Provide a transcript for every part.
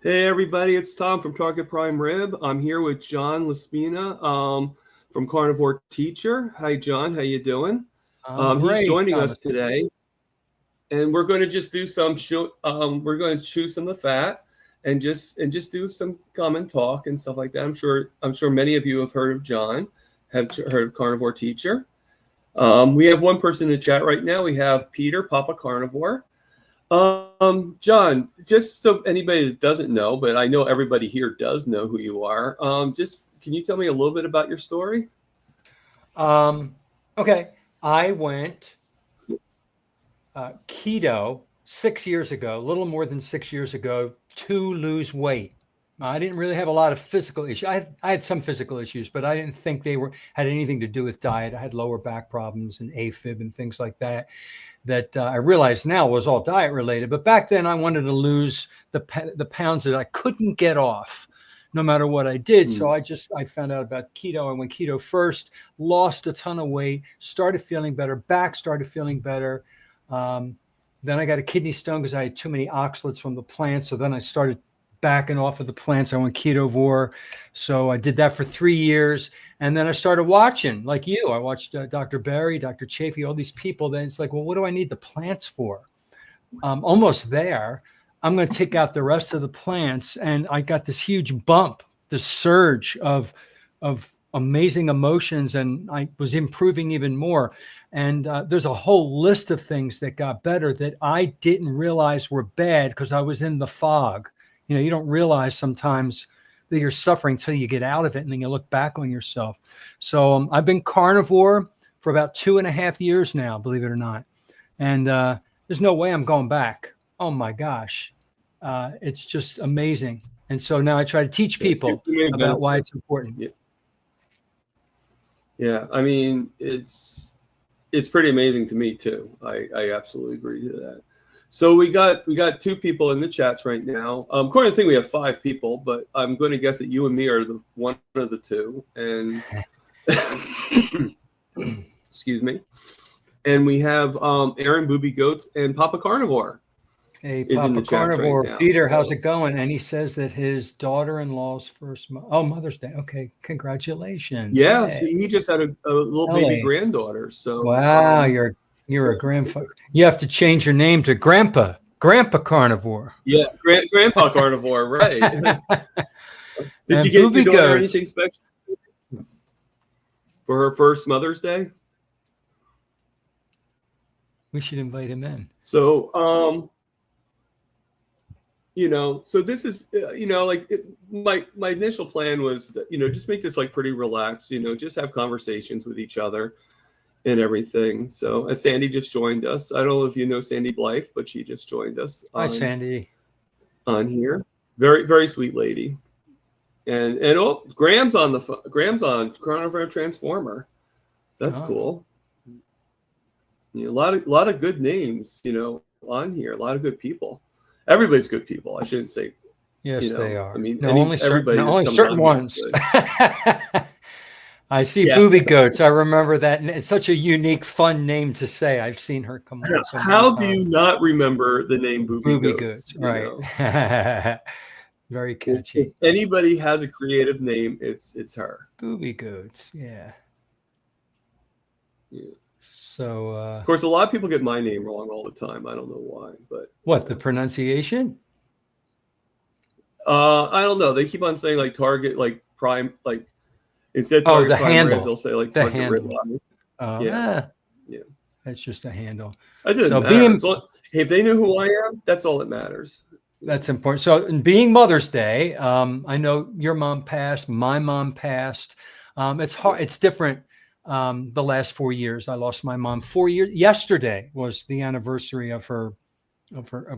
Hey everybody, it's Tom from Target Prime Rib. I'm here with John Laspina from Carnivore Teacher. Hi John, how you doing? I'm He's great, joining us Thomas. today, and we're going to just do we're going to chew some of the fat and just do some common talk and stuff like that. I'm sure many of you have heard of John, heard of Carnivore Teacher. We have one person in the chat right now. We have Peter, Papa Carnivore. John, just so anybody that doesn't know, but I know everybody here does know who you are. Just can you tell me a little bit about your story? Um, okay, I went keto 6 years ago, a little more than 6 years ago, to lose weight. I didn't really have a lot of physical issues. I had some physical issues, but I didn't think they had anything to do with diet. I had lower back problems and AFib and things like that. That I realize now was all diet related. But back then, I wanted to lose the pounds that I couldn't get off, no matter what I did. So Mm. I found out about keto. I went keto first, lost a ton of weight, started feeling better, back started feeling better. Um, then I got a kidney stone because I had too many oxalates from the plant. So then I started backing off of the plants. I went ketovore. So I did that for 3 years. And then I started watching, like you. I watched Dr. Barry, Dr. Chafee, all these people. Then it's like, well, what do I need the plants for? Almost there. I'm going to take out the rest of the plants. And I got this huge bump, this surge of amazing emotions. And I was improving even more. And there's a whole list of things that got better that I didn't realize were bad because I was in the fog. You don't realize sometimes that you're suffering until you get out of it and then you look back on yourself. So I've been carnivore for about 2.5 years now, believe it or not. And there's no way I'm going back. Oh my gosh. It's just amazing. And so now I try to teach Yeah, people about why it's important. Yeah, yeah. I mean, it's pretty amazing to me too. I absolutely agree to that. So we got two people in the chats right now. According to the thing, we have five people, but I'm going to guess that you and me are the one of the two. And excuse me. And we have Aaron Booby Goats and Papa Carnivore Hey, is in Papa the chats right Carnivore, now. Peter, how's So it going? And he says that his daughter-in-law's first, Mother's Day. Okay, congratulations. yeah, so Yay. he just had a little baby LA. granddaughter. So Wow, you're a grandfather. You have to change your name to Grandpa Carnivore. yeah, Grandpa Carnivore, right? Did you And get your Booby daughter Goats. anything special for her first Mother's Day? We should invite him in. So so this is my initial plan was that, just make this like pretty relaxed, just have conversations with each other and everything. So as Sandy just joined us, I don't know if you know Sandy Blythe, but she just joined us Hi, Sandy. on here. Very, very sweet lady. And oh, Graham's on Graham's on Carnivore Transformer. That's cool. A lot of good names, on here. A lot of good people. Everybody's good people. I shouldn't say. Yes, they are. I mean, only certain ones. I see Booby Goats. I remember that. It's such a unique, fun name to say. I've seen her come on so many How times. do you not remember the name Booby Goats? Right. Very catchy. If anybody has a creative name, it's her. Booby Goats. Yeah. So of course, a lot of people get my name wrong all the time. I don't know why, but what, the pronunciation? I don't know. They keep on saying like Target, like Prime, like instead of Target the Prime handle. Rib, they'll say like the Target handle. Rib. Yeah. That's just a handle. I didn't matter. If they knew who I am, that's all that matters. That's important. So, being Mother's Day, I know your mom passed, my mom passed. It's hard. It's different. The last 4 years, I lost my mom 4 years. Yesterday was the anniversary of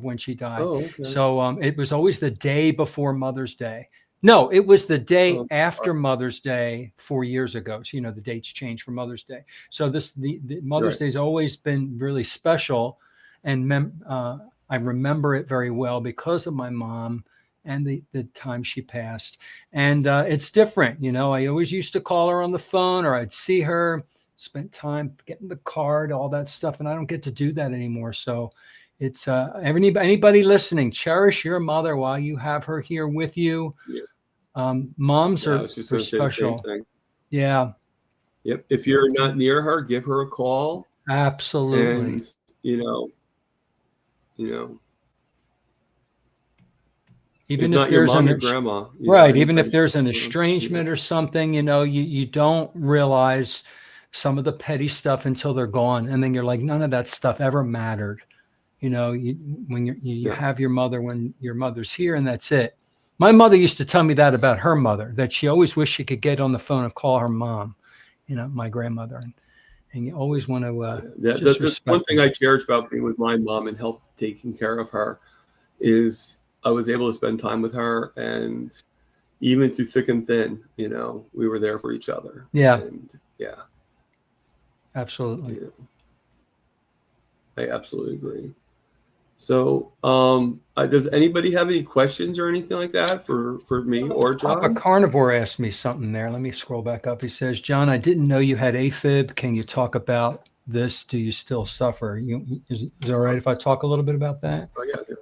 when she died. Oh, okay. So it was always the day before Mother's Day. No, it was the day after Mother's Day 4 years ago. So, the dates changed for Mother's Day. So the Mother's Day has always been really special. And I remember it very well because of my mom and the time she passed. And it's different. I always used to call her on the phone, or I'd see her, spent time getting the card, all that stuff. And I don't get to do that anymore. So it's anybody listening, cherish your mother while you have her here with you. Yeah. Moms Yeah, I are was just going to say special. the same thing. Yeah, Yep. If you're not near her, give her a call. absolutely. And, you know, if Even if not your there's mom, an your grandma, right, even if anybody. there's an estrangement or something, you don't realize some of the petty stuff until they're gone, and then you're like, none of that stuff ever mattered. When you Yeah. have your mother when your mother's here, and that's it. My mother used to tell me that about her mother, that she always wished she could get on the phone and call her mom, my grandmother, and you always want to just That's respect one thing them. I cherish about being with my mom and help taking care of her is I was able to spend time with her, and even through thick and thin, we were there for each other. Yeah. And yeah, Absolutely. I absolutely agree. So, does anybody have any questions or anything like that for me or Papa John? Carnivore asked me something there. Let me scroll back up. He says, John, I didn't know you had AFib. Can you talk about this? Do you still suffer? Is it all right if I talk a little bit about that? Oh yeah,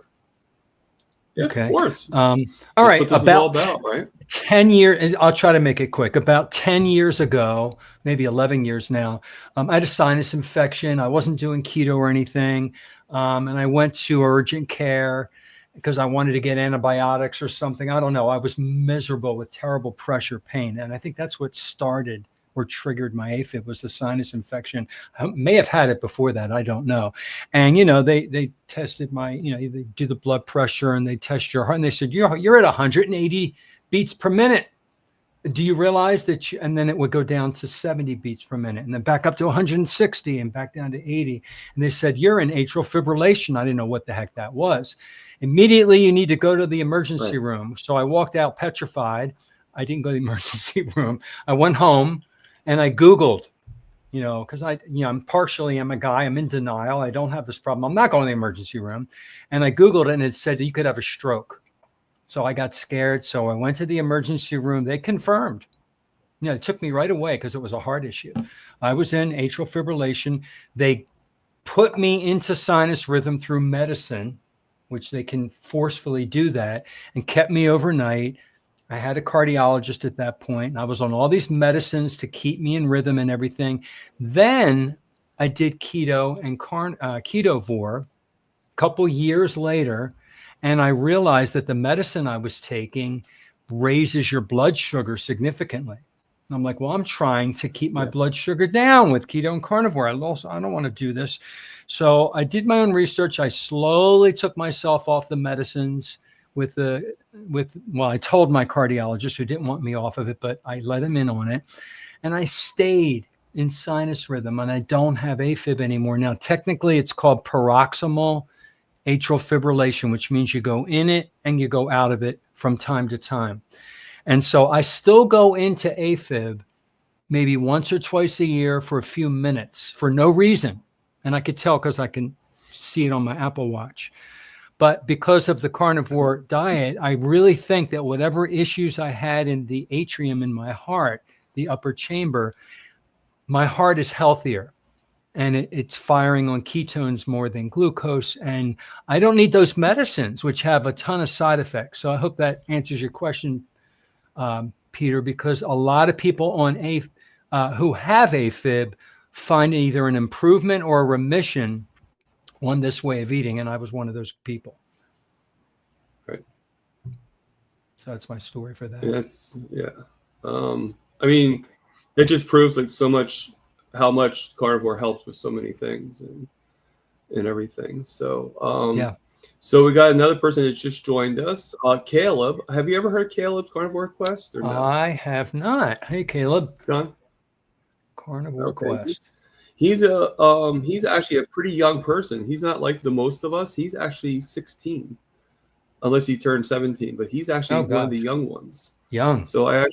yeah, Okay. of course. All That's right. what this is all about, right? 10 years, I'll try to make it quick. About 10 years ago, maybe 11 years now, I had a sinus infection. I wasn't doing keto or anything. And I went to urgent care because I wanted to get antibiotics or something. I don't know. I was miserable with terrible pressure pain. And I think that's what started or triggered my AFib was the sinus infection. I may have had it before that. I don't know. And, they tested they do the blood pressure and they test your heart. And they said, you're at 180 beats per minute. Do you realize that and then it would go down to 70 beats per minute and then back up to 160 and back down to 80. And they said, you're in atrial fibrillation. I didn't know what the heck that was. Immediately, you need to go to the emergency room. So I walked out petrified. I didn't go to the emergency room. I went home and I Googled, because I'm a guy, I'm in denial. I don't have this problem. I'm not going to the emergency room. And I Googled it and it said that you could have a stroke. So I got scared. So I went to the emergency room. They confirmed. It took me right away because it was a heart issue. I was in atrial fibrillation. They put me into sinus rhythm through medicine, which they can forcefully do that, and kept me overnight. I had a cardiologist at that point, and I was on all these medicines to keep me in rhythm and everything. Then I did keto and Ketovore a couple years later. And I realized that the medicine I was taking raises your blood sugar significantly. And I'm like, well, I'm trying to keep my blood sugar down with keto and carnivore. I don't want to do this. So I did my own research. I slowly took myself off the medicines I told my cardiologist, who didn't want me off of it, but I let him in on it. And I stayed in sinus rhythm, and I don't have AFib anymore. Now, technically it's called paroxysmal atrial fibrillation, which means you go in it and you go out of it from time to time. And so I still go into AFib maybe once or twice a year for a few minutes for no reason. And I could tell because I can see it on my Apple Watch. But because of the carnivore diet, I really think that whatever issues I had in the atrium in my heart, the upper chamber, my heart is healthier. And it's firing on ketones more than glucose. And I don't need those medicines, which have a ton of side effects. So I hope that answers your question, Peter, because a lot of people who have AFib find either an improvement or a remission on this way of eating. And I was one of those people. Right. So that's my story for that. I mean, it just proves how much carnivore helps with so many things and everything. So, So we got another person that just joined us, Caleb. Have you ever heard Caleb's Carnivore Quest or no? I have not. Hey, Caleb. John? Carnivore Quest. He's actually a pretty young person. He's not like the most of us. He's actually 16, unless he turned 17. But he's actually one of the young ones. Young. So I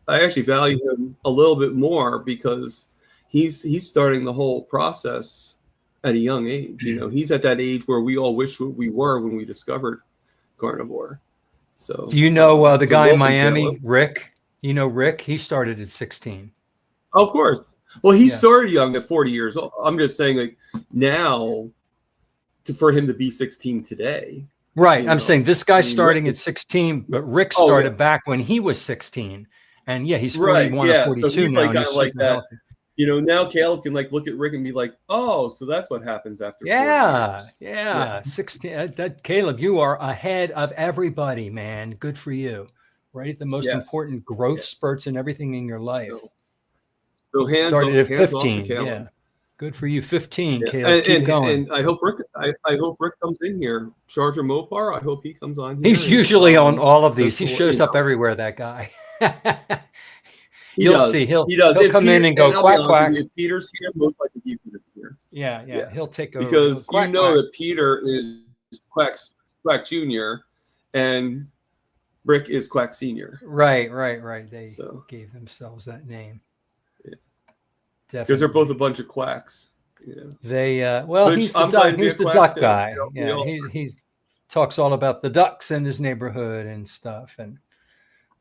actually value him a little bit more because he's starting the whole process at a young age. He's at that age where we all wish we were when we discovered carnivore. So the guy in Miami, Caleb. Rick? Rick? He started at 16. Of course. Well, he started young at 40 years old. I'm just saying, like, now for him to be 16 today. Right. You I'm know, saying this guy's I mean, starting Rick at 16, but Rick Oh, started yeah. back when he was 16. And yeah, he's Right. 41 or Yeah. So 42 he's now, like and kind he's of like super that. healthy. You know, now Caleb can like look at Rick and be like, oh, so that's what happens after 40 Yeah, years. yeah. 16. That Caleb, you are ahead of everybody, man. Good for you. Right at the most Yes. important growth Yeah. spurts in everything in your life. So Started at hands off to 15. Caleb. Yeah. Good for you. 15, Yeah. Caleb. Keep And going. I hope Rick I hope Rick comes in here. Charger Mopar, I hope he comes on here. He's and, usually on all of these. He so, shows you up know, everywhere, that guy. he You'll does. see. He'll If come in Peter, and go I'll be quack honest quack. with you, if Peter's here, most likely he's here. Yeah. Yeah. He'll take over. Because He'll you know quack. that Peter is Quack Jr. and Rick is Quack Senior. Right. They gave themselves that name. Yeah. Definitely. Because they're both a bunch of quacks. You know. They well, Which he's the I'm glad duck. to be He's a the quack duck too. guy. You know, Yeah, he's talks all about the ducks in his neighborhood and stuff. And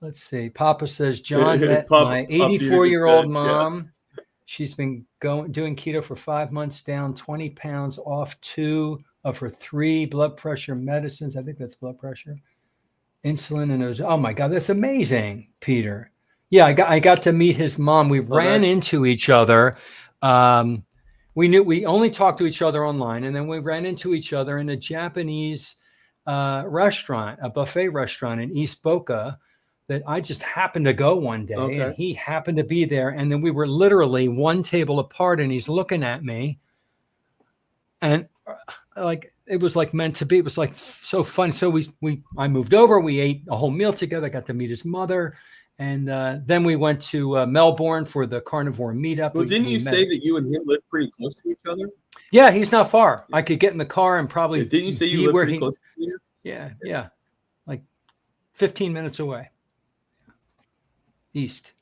let's see. Papa says John met my 84-year-old mom. Yeah. She's been doing keto for 5 months, down 20 pounds off 2 of her 3 blood pressure medicines. I think that's blood pressure, insulin, and oh my God, that's amazing, Peter. Yeah, I got to meet his mom. We ran into each other. We only talked to each other online, and then we ran into each other in a Japanese restaurant, a buffet restaurant in East Boca, that I just happened to go one day, and he happened to be there, and then we were literally one table apart, and he's looking at me, and like it was like meant to be. It was like so fun. So I moved over. We ate a whole meal together. I got to meet his mother. And then we went to Melbourne for the carnivore meetup. Well, didn't you say that you and him live pretty close to each other? Yeah, he's not far. I could get in the car and probably. Didn't you say you live pretty close to each other? Yeah, like 15 minutes away. East.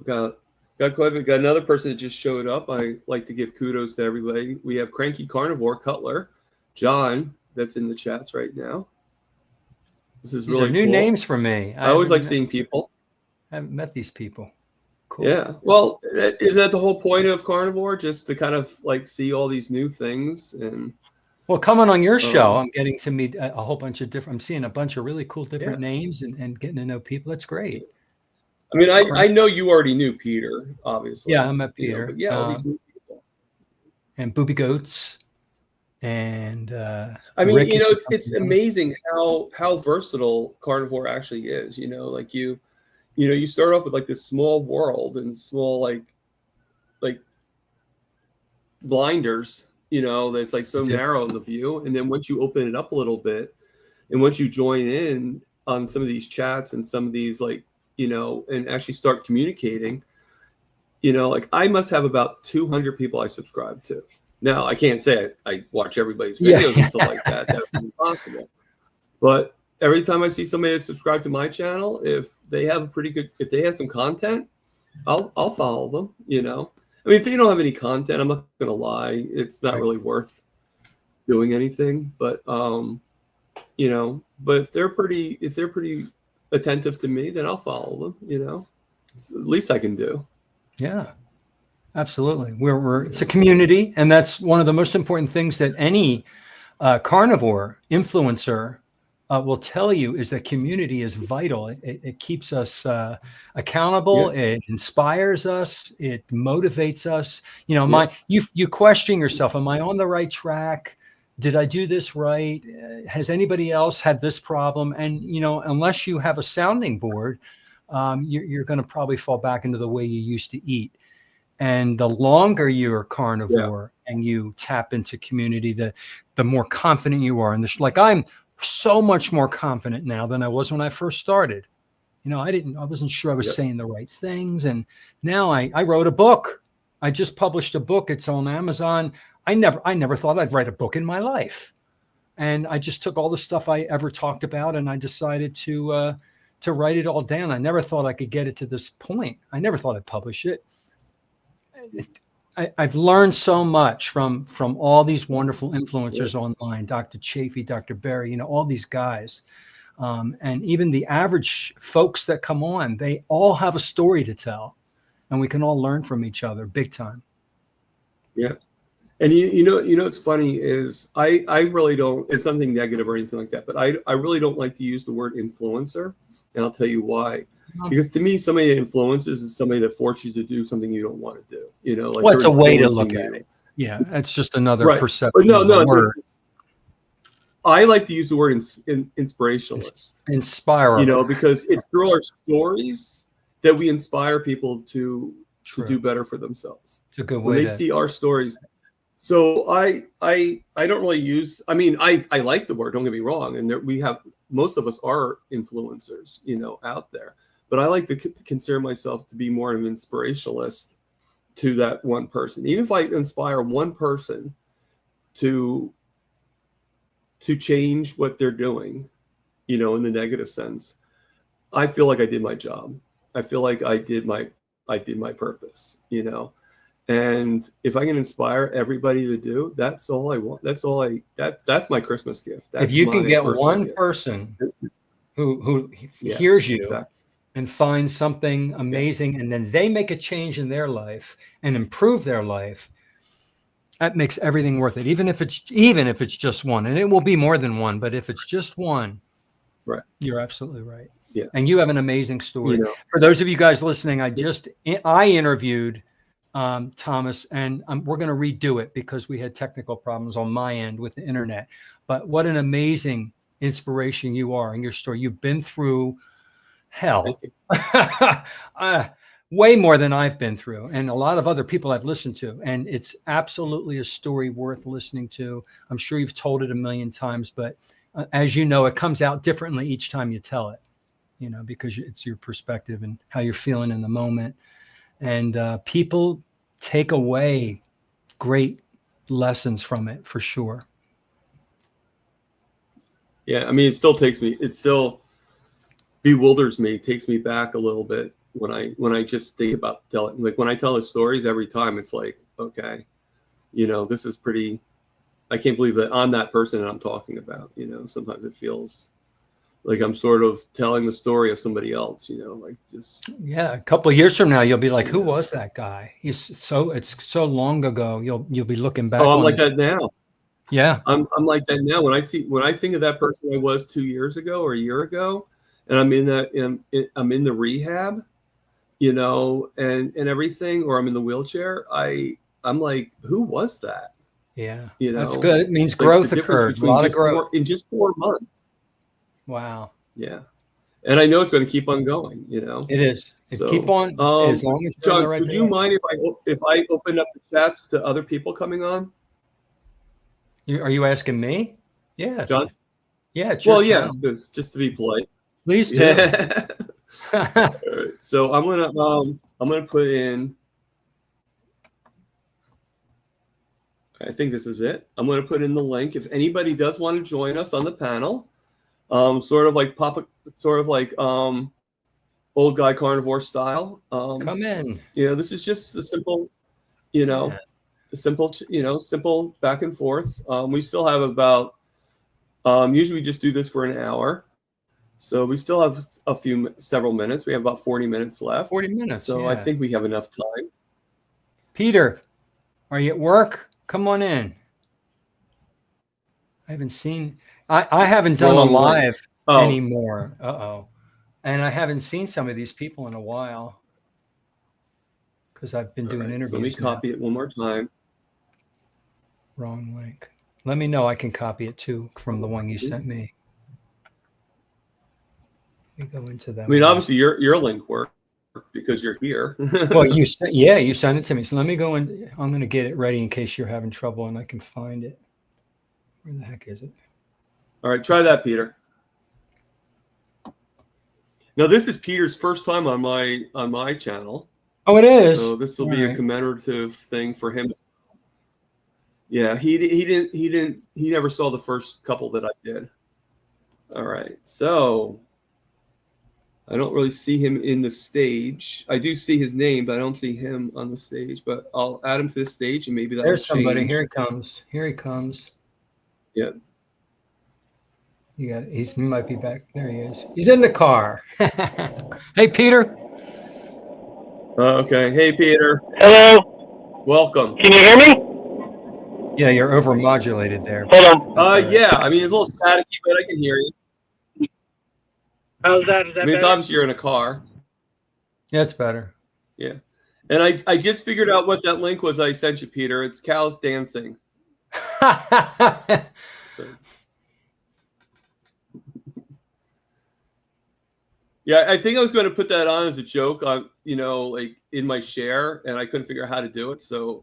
Got another person that just showed up. I like to give kudos to everybody. We have Cranky Carnivore Cutler, John, that's in the chats right now. This is really new cool. names for me. I always like seeing people. I haven't met these people. Cool. Yeah. Well, isn't that the whole point of carnivore? Just to kind of like see all these new things and. Well, coming on your show, I'm getting to meet a whole bunch of different. I'm seeing a bunch of really cool different names and getting to know people. That's great. I mean, I know you already knew Peter, obviously. Yeah, I met Peter. But yeah, all these new people. And Booby Goats. And I mean, Rick, it's amazing how versatile carnivore actually is. Like you start off with like this small world and small like blinders, that's like so narrow in the view. And then once you open it up a little bit, and once you join in on some of these chats and some of these and actually start communicating, like I must have about 200 people I subscribe to. Now, I can't say I watch everybody's videos and stuff like that. That would be impossible. But every time I see somebody that's subscribed to my channel, if they have some content, I'll follow them, I mean, if they don't have any content, I'm not going to lie. It's not really worth doing anything. But, but if they're pretty attentive to me, then I'll follow them, It's the least I can do. Yeah. Absolutely. It's a community, and that's one of the most important things that any carnivore influencer will tell you is that community is vital. It keeps us accountable. Yeah. It inspires us. It motivates us. You question yourself. Am I on the right track? Did I do this right? Has anybody else had this problem? And, unless you have a sounding board, you're going to probably fall back into the way you used to eat. And the longer you're carnivore and you tap into community, the more confident you are. And like I'm so much more confident now than I was when I first started. I wasn't sure I was saying the right things. And now I wrote a book. I just published a book. It's on Amazon. I never thought I'd write a book in my life. And I just took all the stuff I ever talked about and I decided to write it all down. I never thought I could get it to this point. I never thought I'd publish it. I've learned so much from all these wonderful influencers online, Dr. Chafee, Dr. Berry, all these guys. And even the average folks that come on, they all have a story to tell. And we can all learn from each other big time. Yeah. And you know what's funny is I really don't. It's something negative or anything like that, but I really don't like to use the word influencer, and I'll tell you why. Because to me, somebody that influences is somebody that forces you to do something you don't want to do. You know, like Well, it's they're a way to look influencing at you. it. Yeah, it's just another Right. perception But no, of the no. word. I like to use the word inspirationalist. Inspire. You know, because it's through our stories that we inspire people to do better for themselves. It's a good When way they to see our stories. So I don't really use. I mean, I like the word. Don't get me wrong. And we have, most of us are influencers, you know, out there. But I like to consider myself to be more of an inspirationalist to that one person. Even if I inspire one person to change what they're doing, you know, in the negative sense, I feel like I did my job. I feel like I did my purpose, you know. And if I can inspire everybody to do, that's all I want. That's my Christmas gift. That's if you can my get birthday one gift. person who Yeah, hears you exactly. and finds something amazing, and then they make a change in their life and improve their life, that makes everything worth it. Even if it's just one, and it will be more than one, but if it's just one, Right. you're absolutely right. Yeah. And you have an amazing story. You know, For those of you guys listening, I interviewed Thomas, and we're going to redo it because we had technical problems on my end with the internet. But what an amazing inspiration you are in your story. You've been through hell, way more than I've been through, and a lot of other people I've listened to. And it's absolutely a story worth listening to. I'm sure you've told it a million times, but as you know, it comes out differently each time you tell it, you know, because it's your perspective and how you're feeling in the moment. And people take away great lessons from it for sure. yeah, I mean, it still bewilders me, takes me back a little bit when I just think about telling, like when I tell the stories every time, it's like, okay, you know, this is pretty, I can't believe that I'm that person that I'm talking about, you know. Sometimes it feels like I'm sort of telling the story of somebody else, you know, like just. Yeah, a couple of years from now, you'll be like, "Who was that guy?" It's so long ago. You'll be looking back. Oh, I'm on like this. that now. Yeah, I'm like that now. When I think of that person I was 2 years ago or a year ago, and I'm in the rehab, you know, and everything, or I'm in the wheelchair, I'm like, who was that? yeah, You know, that's good. It means like growth the difference occurred. A between lot of growth. in just 4 months. Wow, Yeah. And I know it's going to keep on going, you know. it is. So, Keep on as long as you're in the John, right would you direction. mind if I open up the chats to other people coming on? Are you asking me? Yeah, John? yeah, it's your Well, yeah, channel. because just to be polite. Please do. Yeah. All right. So I'm gonna put in. I think this is it. I'm gonna put in the link if anybody does want to join us on the panel. Sort of like old guy carnivore style. Come in. You know, this is just a simple, you know, simple back and forth. We still have about. Usually we just do this for an hour. So we still have several minutes. We have about 40 minutes left. 40 minutes. So yeah. I think we have enough time. Peter, are you at work? Come on in. I haven't seen. I haven't done a live anymore. And I haven't seen some of these people in a while because I've been doing interviews. So let me copy it one more time. Wrong link. Let me know. I can copy it too from the one you sent me. Let me go into that. I mean, obviously your link worked because you're here. Well, you sent it to me. So let me go in. I'm going to get it ready in case you're having trouble and I can find it. Where the heck is it? All right, try that, Peter. Now this is Peter's first time on my channel. Oh, it is. So this will be a commemorative thing for him. Yeah, he never saw the first couple that I did. All right, so I don't really see him in the stage. I do see his name, but I don't see him on the stage. But I'll add him to the stage, and maybe there's somebody. Change. Here he comes. Here he comes. Yeah. You got it. He might be back. There he is. He's in the car. Hey, Peter. Okay. Hey, Peter. Hello. Welcome. Can you hear me? Yeah, you're overmodulated there. Hold on. That's all right. Yeah. I mean, it's a little staticky, but I can hear you. How's that? Is that I mean, it's better? obviously you're in a car. Yeah, it's better. Yeah. And I just figured out what that link was I sent you, Peter. It's cows dancing. So. Yeah, I think I was going to put that on as a joke on, like in my share, and I couldn't figure out how to do it. So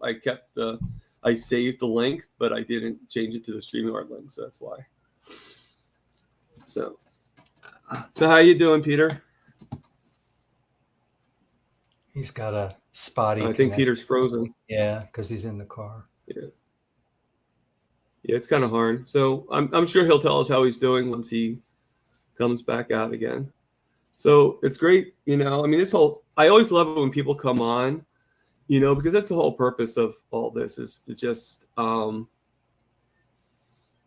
I saved the link, but I didn't change it to the StreamYard link. So that's why. So how you doing, Peter? He's got a spotty. I think connection. Peter's frozen. Yeah, because he's in the car. Yeah, it's kind of hard. So I'm sure he'll tell us how he's doing once he comes back out again. So it's great, I mean, I always love it when people come on, because that's the whole purpose of all this is to just,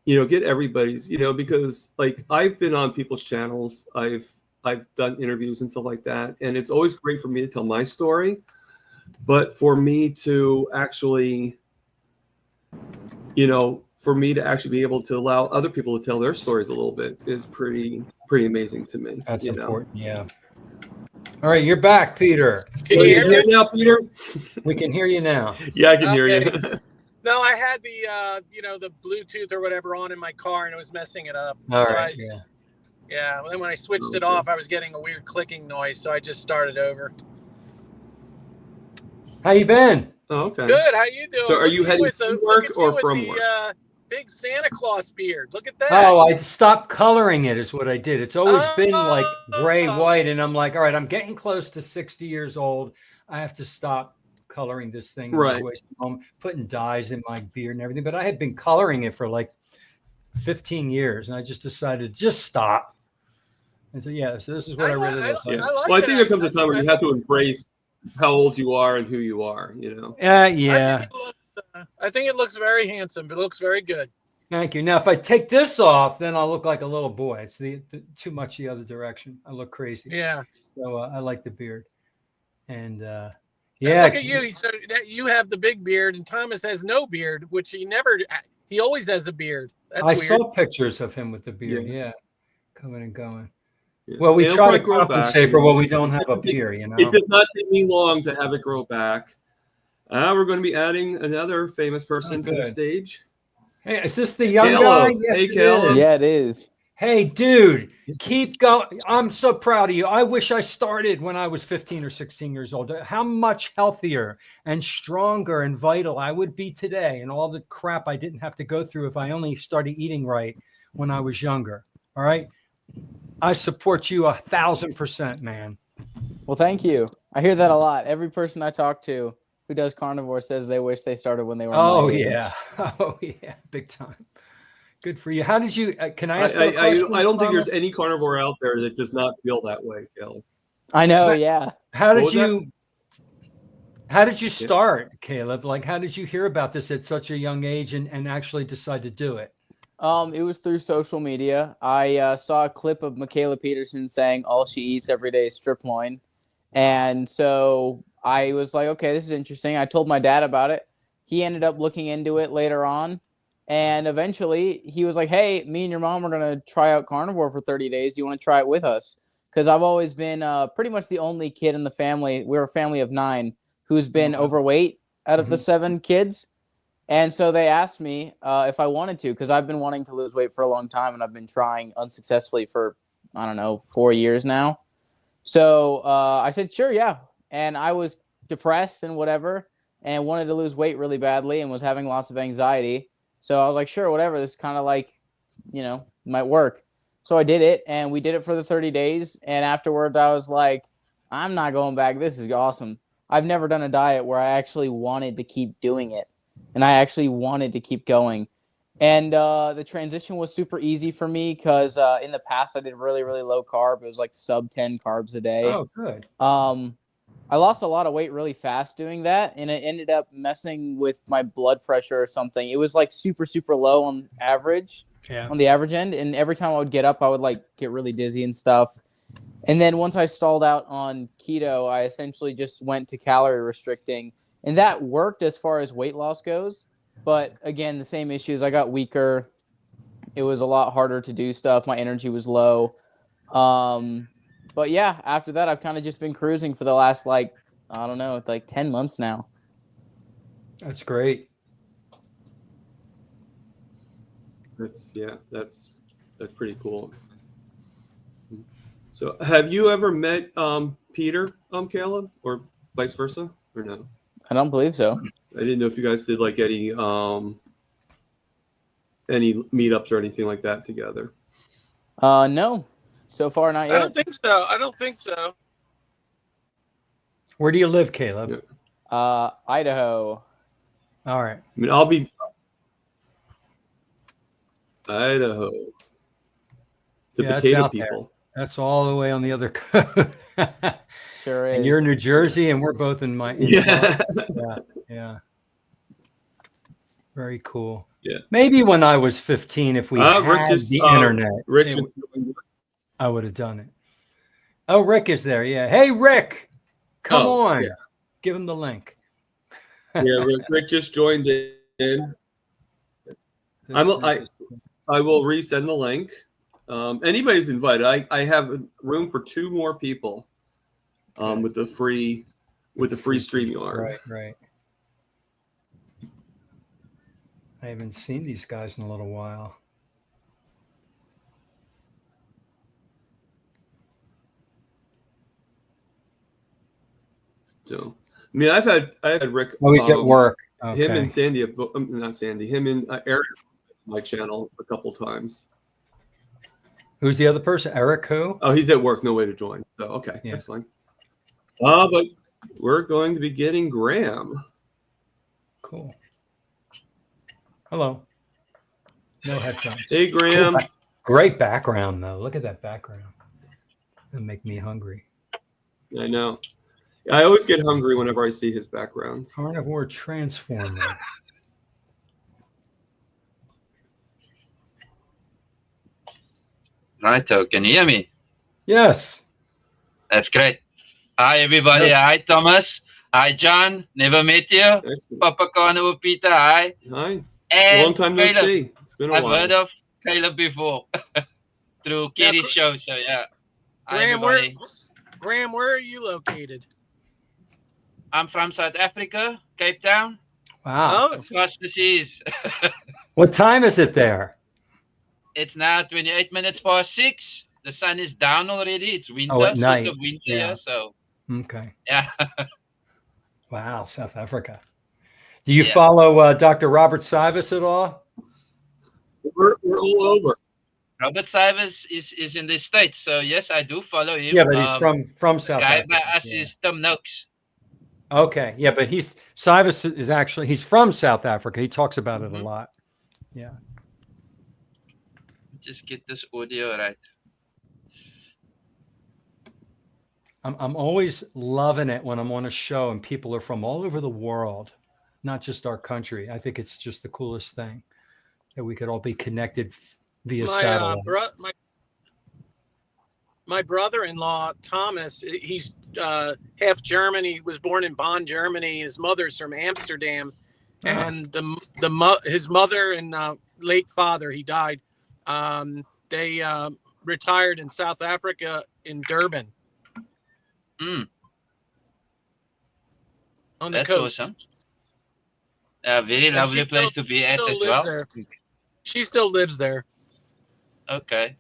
get everybody's, because like I've been on people's channels, I've done interviews and stuff like that. And it's always great for me to tell my story, but for me to actually, for me to actually be able to allow other people to tell their stories a little bit is pretty amazing to me. That's important. Yeah. All right, you're back, Peter. Can you hear me? now, Peter? We can hear you now. Yeah, I can hear Okay. you. No, I had the the Bluetooth or whatever on in my car, and it was messing it up. All So right. Yeah. Yeah. Then when I switched it Okay. off, I was getting a weird clicking noise, so I just started over. How you been? Oh, okay. Good. How you doing? So are you Look at heading with to look work at or you with from the, work? Big Santa Claus beard. Look at that. Oh, I stopped coloring it is what I did. It's always been like gray, Oh. white, and I'm like, all right, I'm getting close to 60 years old. I have to stop coloring this thing. Right. I'm putting dyes in my beard and everything, but I had been coloring it for like 15 years, and I just decided to just stop. And so, yeah, so this is what I really look like. Yeah. I like Well, I think that. there comes a time where you have to embrace how old you are and who you are, Yeah. I think it looks very handsome. It looks very good. Thank you. Now, if I take this off, then I'll look like a little boy. It's the too much the other direction. I look crazy. Yeah. So I like the beard. And And yeah, look at you. So that you have the big beard, and Thomas has no beard, which he always has a beard. That's I weird. saw pictures of him with the beard. Yeah. Yeah, coming and going. Yeah. Well, we It'll try to probably grow back, compensate for what we don't have up here. It does not take me long to have it grow back. We're going to be adding another famous person to the good. stage. Hey, is this the young Caleb. guy? Yes, Hey, it Caleb. is. Yeah, it is. Hey, dude, keep going. I'm so proud of you. I wish I started when I was 15 or 16 years old. How much healthier and stronger and vital I would be today, and all the crap I didn't have to go through if I only started eating right when I was younger. All right. I support you 1,000%, man. Well, thank you. I hear that a lot. Every person I talk to who does carnivore says they wish they started when they were Oh, my age. yeah. Oh, yeah. Big time. Good for you. How did you, can I ask I you a question? don't think Thomas? there's any carnivore out there that does not feel that way, Caleb. I know, yeah. How What did was that? you start, Caleb? Like, how did you hear about this at such a young age and actually decide to do it? It was through social media. I saw a clip of Michaela Peterson saying all she eats every day is strip loin. And so I was like, okay, this is interesting. I told my dad about it. He ended up looking into it later on. And eventually he was like, hey, me and your mom are going to try out carnivore for 30 days. Do you want to try it with us? Because I've always been pretty much the only kid in the family. We're a family of 9 who's been overweight out of the 7 kids. And so they asked me if I wanted to, because I've been wanting to lose weight for a long time, and I've been trying unsuccessfully for, 4 years now. So I said, sure, yeah. And I was depressed and whatever, and wanted to lose weight really badly and was having lots of anxiety. So I was like, sure, whatever. This kind of like, might work. So I did it, and we did it for the 30 days. And afterwards, I was like, I'm not going back. This is awesome. I've never done a diet where I actually wanted to keep doing it. And I actually wanted to keep going. And the transition was super easy for me because in the past I did really, really low carb. It was like sub 10 carbs a day. Oh, good. I lost a lot of weight really fast doing that. And it ended up messing with my blood pressure or something. It was like super, super low on average, on the average end. And every time I would get up, I would like get really dizzy and stuff. And then once I stalled out on keto, I essentially just went to calorie restricting. And that worked as far as weight loss goes. But again, the same issues. I got weaker. It was a lot harder to do stuff. My energy was low. But yeah, after that, I've kind of just been cruising for the last, like, I don't know, like 10 months now. That's great. That's pretty cool. So, have you ever met Peter, Caleb, or vice versa, or no? I don't believe so. I didn't know if you guys did like any meetups or anything like that together. No, so far not yet. I don't think so. Where do you live, Caleb? Yeah. Idaho. All right. I mean, I'll be Idaho. The Yeah, it's potato out there. people. That's all the way on the other coast. Sure is. And you're in New Jersey, and we're both in Yeah. Florida. Yeah. Very cool. Yeah. Maybe when I was 15, if we had the internet, Rich, I would have done it. Oh, Rick is there. Yeah. Hey, Rick, come on. yeah. Give him the link. Yeah, Rick just joined in. I will resend the link. Anybody's invited. I have room for 2 more people with the free StreamYard. Right. I haven't seen these guys in a little while. So, I mean, I've had Rick. Oh, he's at work. Okay. Him and Sandy, not Sandy. Him and Eric on my channel a couple times. Who's the other person? Eric who? Oh, he's at work. No way to join. So okay, Yeah. that's fine. But we're going to be getting Graham. Cool. Hello. No headphones. Hey, Graham. Cool. Great background, though. Look at that background. It'll make me hungry. I know. I always get hungry whenever I see his backgrounds. Carnivore Transformer. Righto, can you hear me? Yes. That's great. Hi, everybody. Hi, Thomas. Hi, John. Never met you. Excellent. Papa Carnivore Peter. Hi. Hi. And Long time no Caleb. see. It's been a I've while. heard of Caleb before through Kitty's show. So, yeah. Hi, Graham, where are you located? I'm from South Africa, Cape Town, Wow. across the seas. What time is it there? It's now 28 minutes past 6. The sun is down already. It's winter. Oh, at night. Sort of winter, Yeah. so, Okay. yeah. Wow, South Africa. Do you Yeah. follow Dr. Robert Sivas at all? We're all over. Robert Sivers is in the States, so yes, I do follow him. Yeah, but he's from South guy Africa. by us Yeah. is Tim Noakes. Okay, yeah, but Sivas is actually he's from South Africa. He talks about it a lot. Yeah. Just get this audio right. I'm always loving it when I'm on a show and people are from all over the world, not just our country. I think it's just the coolest thing that we could all be connected via satellite. My brother-in-law Thomas, he's half German. He was born in Bonn, Germany. His mother's from Amsterdam, and his mother and late father, he died. They retired in South Africa in Durban. Mm, On the that's coast. awesome. A very And lovely she place still- to be at still as lives well. there. She still lives there. Okay.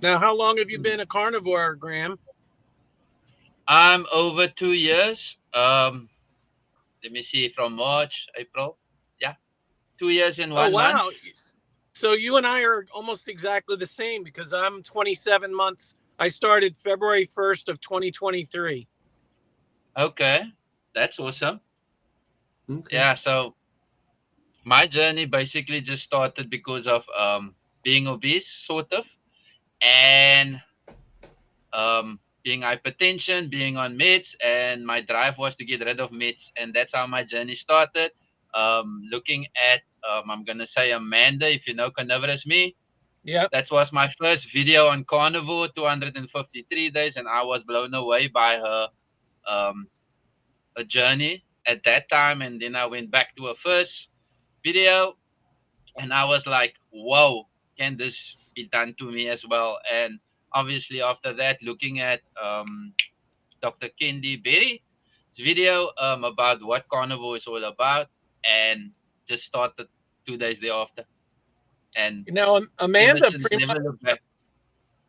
Now, how long have you been a carnivore, Graham? I'm over 2 years. Let me see, from March, April. Yeah. 2 years in 1 Oh, wow. month. So you and I are almost exactly the same because I'm 27 months. I started February 1st of 2023. Okay. That's awesome. Okay. Yeah, so my journey basically just started because of being obese, sort of, and being hypertension, being on meds, and my drive was to get rid of meds, and that's how my journey started. Looking at, I'm gonna say Amanda, if you know Carnivorous Me, Yeah. That was my first video on carnivore, 253 days, and I was blown away by her a journey at that time. And then I went back to her first video, and I was like, whoa, can this be done to me as well? And obviously after that, looking at Dr. Kendi Berry's video about what carnivore is all about, and just started 2 days thereafter. And Now, ever Amanda, since, pretty never much, looked back.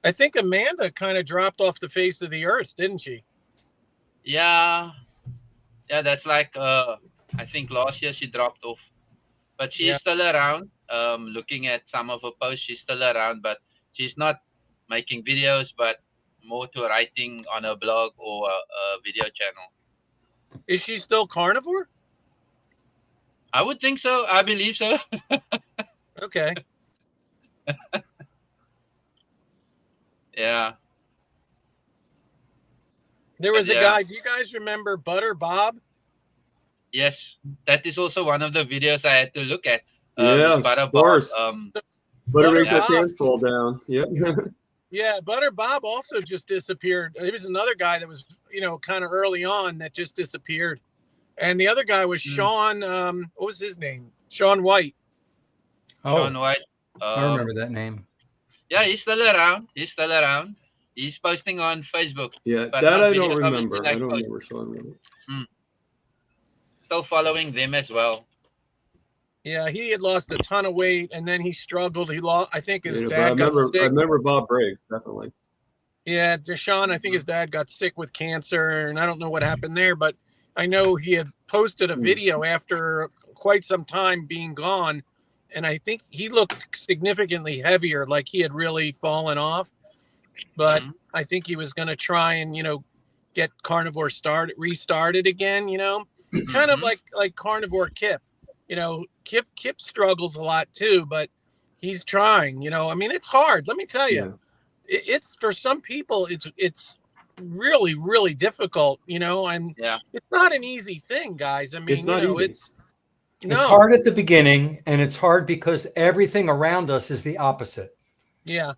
I think Amanda kind of dropped off the face of the earth, didn't she? Yeah, that's like I think last year she dropped off, but she's Yeah. still around. Looking at some of her posts, she's still around, but she's not making videos, but more to writing on her blog or a video channel. Is she still carnivore? I would think so. I believe so. Okay. Yeah. There was a Yeah. guy. Do you guys remember Butter Bob? Yes, that is also one of the videos I had to look at. Yeah, is Butter of Bob, course. Butter Butter makes my Bob. pants fall down. Yep. Yeah, Butter Bob also just disappeared. There was another guy that was, kind of early on that just disappeared. And the other guy was Sean, what was his name? Sean White. Sean White. I remember that name. Yeah, he's still around. He's posting on Facebook. Yeah, But that not I don't videos, remember. obviously, I don't like remember Sean White. Still following them as well. Yeah, he had lost a ton of weight and then he struggled. He lost, I think his Yeah, but dad got sick. I remember Bob Briggs, definitely. Yeah, Deshaun, I think his dad got sick with cancer, and I don't know what happened there, but I know he had posted a video after quite some time being gone, and I think he looked significantly heavier, like he had really fallen off. But I think he was going to try and get carnivore restarted again. Kind of like carnivore Kip. Kip struggles a lot too, but he's trying. I mean, it's hard. Let me tell you. Yeah. It's for some people it's really, really difficult, and it's not an easy thing, guys. I mean, It's not easy. it's It's hard at the beginning, and it's hard because everything around us is the opposite. Yeah.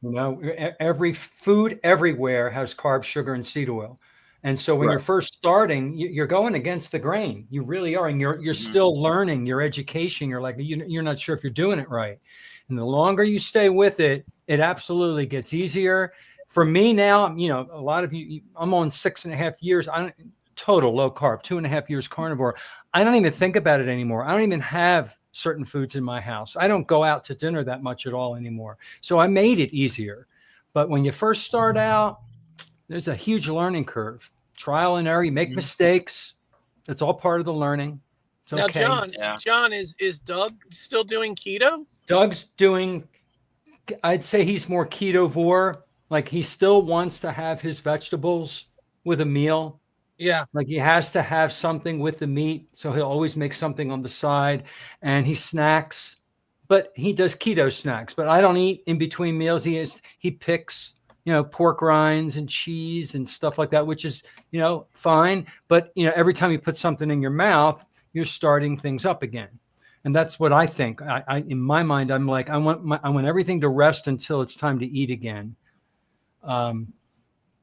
Every food everywhere has carbs, sugar, and seed oil. And so when you're first starting, you're going against the grain. You really are. And you're still learning your education. You're like, you're not sure if you're doing it right. And the longer you stay with it, it absolutely gets easier. For me now, a lot of you, I'm on 6.5 years. Total low carb, 2.5 years carnivore. I don't even think about it anymore. I don't even have certain foods in my house. I don't go out to dinner that much at all anymore. So I made it easier. But when you first start out, there's a huge learning curve. Trial and error, you make mistakes. That's all part of the learning. It's okay. Now, John, is Doug still doing keto? Doug's doing, I'd say he's more ketovore. Like he still wants to have his vegetables with a meal. Yeah. Like he has to have something with the meat. So he'll always make something on the side, and he snacks, but he does keto snacks. But I don't eat in between meals. He picks, pork rinds and cheese and stuff like that, which is, fine. But, every time you put something in your mouth, you're starting things up again. And that's what I think. I in my mind, I'm like, I want everything to rest until it's time to eat again.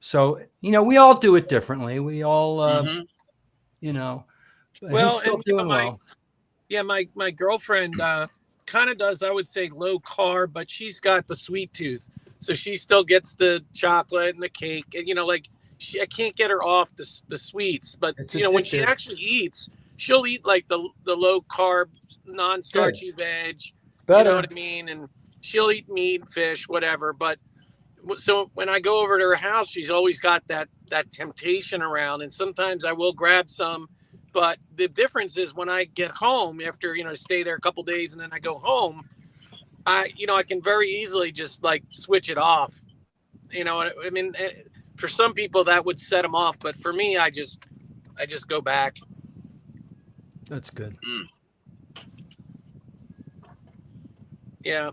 So, we all do it differently. We all, Well, he's still doing well. Yeah, my girlfriend kind of does, I would say, low carb, but she's got the sweet tooth. So she still gets the chocolate and the cake. And, I can't get her off the sweets. But, when she actually eats, she'll eat like the low carb, non-starchy veg. Better. You know what I mean? And she'll eat meat, fish, whatever. But so when I go over to her house, she's always got that temptation around. And sometimes I will grab some. But the difference is when I get home after, stay there a couple days and then I go home, I can very easily just like switch it off. I mean, for some people that would set them off. But for me, I just go back. That's good. Yeah.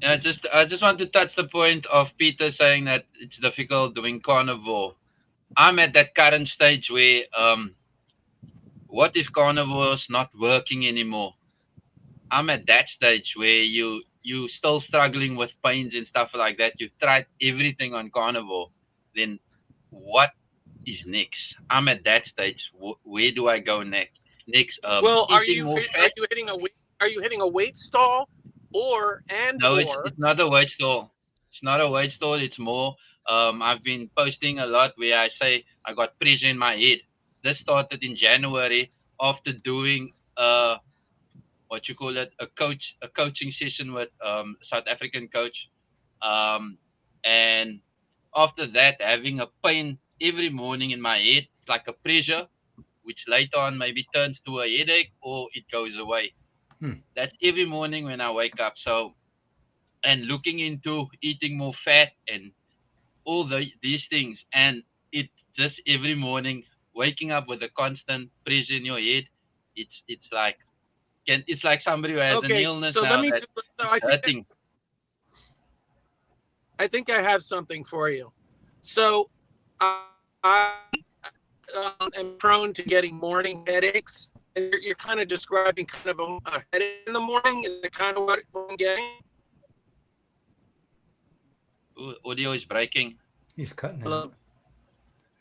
Yeah, I just want to touch the point of Peter saying that it's difficult doing carnivore. I'm at that current stage where what if carnivore is not working anymore? I'm at that stage where you you still struggling with pains and stuff like that, you've tried everything on carnivore, then what is next? I'm at that stage. Where do I go next? Well, Eating more fat. are you hitting a weight stall No, it's not a weight stall. It's not a weight stall. It's more. I've been posting a lot where I say I got pressure in my head. This started in January after doing what you call it, a coaching session with South African coach, and after that having a pain every morning in my head, like a pressure, which later on maybe turns to a headache or it goes away. That's every morning when I wake up. So, and looking into eating more fat and all these things, and it just every morning waking up with a constant pressure in your head, it's like it's like somebody who has an illness so now let me. that So is hurting. I think I have something for you. So I am prone to getting morning headaches. And you're kind of describing kind of a headache in the morning. Is that kind of what I'm getting? Audio is breaking. He's cutting Hello? out.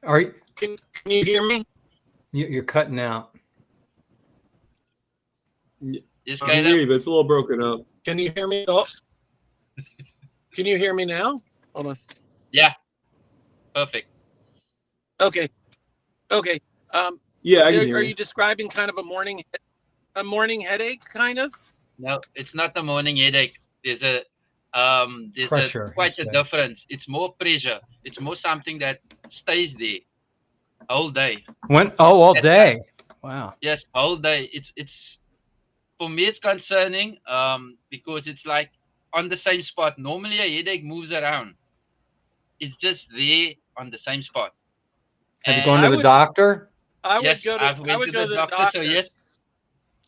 Are you, Can you hear me? you're cutting out? Yes, I can hear Caleb? you, but it's a little broken up. Can you hear me? Oh. Can you hear me now? Hold on. Yeah. Perfect. Okay. Okay. Yeah, I can hear Are you. you describing kind of a morning headache, kind of? No, it's not a morning headache. There's Pressure, quite you a said. difference. It's more pressure. It's more something that stays there all day. All That's day. Wow. Yes, all day. It's for me it's concerning because it's like on the same spot. Normally a headache moves around. It's just there on the same spot. Have you And gone to the doctor? yes, I've went to the doctor. So yes,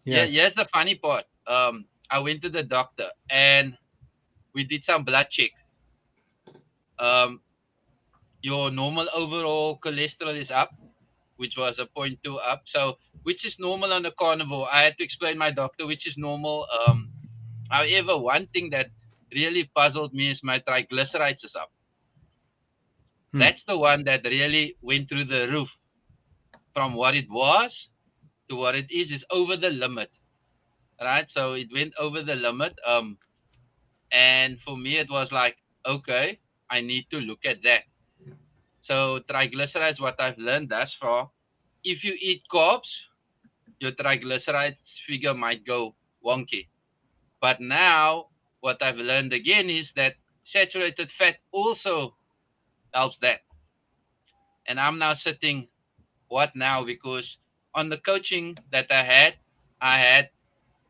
yeah. Here's the funny part. I went to the doctor and we did some blood check. Your normal overall cholesterol is up, which was a 0.2 up. So which is normal on the carnivore. I had to explain my doctor which is normal. However, one thing that really puzzled me is my triglycerides is up. That's the one that really went through the roof. From what it was to what it is over the limit. Right? So it went over the limit. And for me it was like, okay, I need to look at that. So triglycerides, what I've learned thus far, if you eat carbs, your triglycerides figure might go wonky. But now what I've learned again is that saturated fat also helps that. And I'm now sitting, what now? Because on the coaching that I had